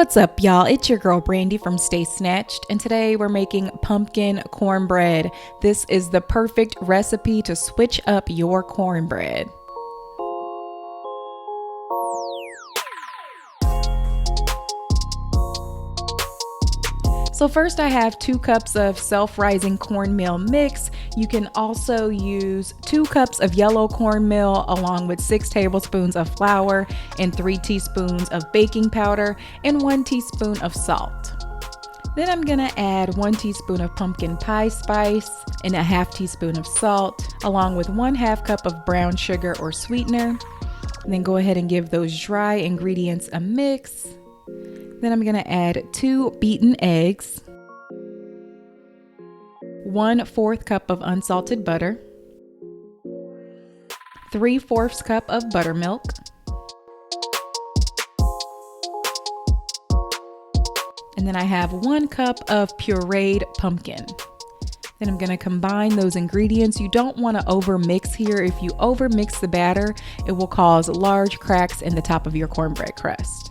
What's up, y'all? It's your girl Brandy from Stay Snatched, and today we're making pumpkin cornbread. This is the perfect recipe to switch up your cornbread. So first I have 2 cups of self-rising cornmeal mix. You can also use 2 cups of yellow cornmeal along with 6 tablespoons of flour and 3 teaspoons of baking powder and 1 teaspoon of salt. Then I'm gonna add 1 teaspoon of pumpkin pie spice and a half teaspoon of salt along with 1/2 cup of brown sugar or sweetener. And then go ahead and give those dry ingredients a mix. Then I'm gonna add 2 beaten eggs, 1/4 cup of unsalted butter, 3/4 cup of buttermilk, and then I have 1 cup of pureed pumpkin. Then I'm gonna combine those ingredients. You don't wanna overmix here. If you overmix the batter, it will cause large cracks in the top of your cornbread crust.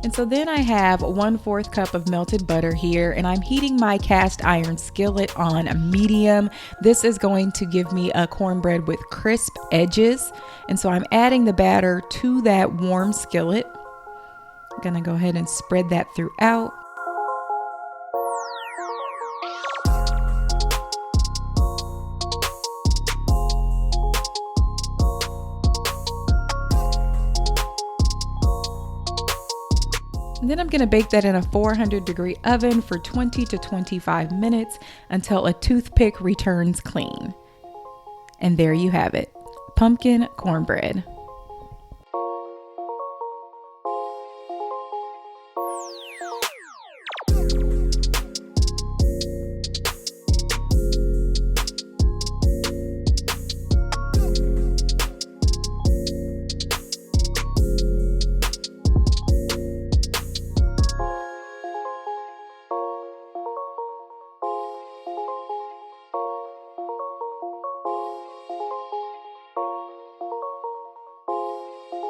And so then I have 1/4 cup of melted butter here, and I'm heating my cast iron skillet on medium. This is going to give me a cornbread with crisp edges. And so I'm adding the batter to that warm skillet. I'm gonna go ahead and spread that throughout. And then I'm gonna bake that in a 400-degree oven for 20 to 25 minutes until a toothpick returns clean. And there you have it, pumpkin cornbread.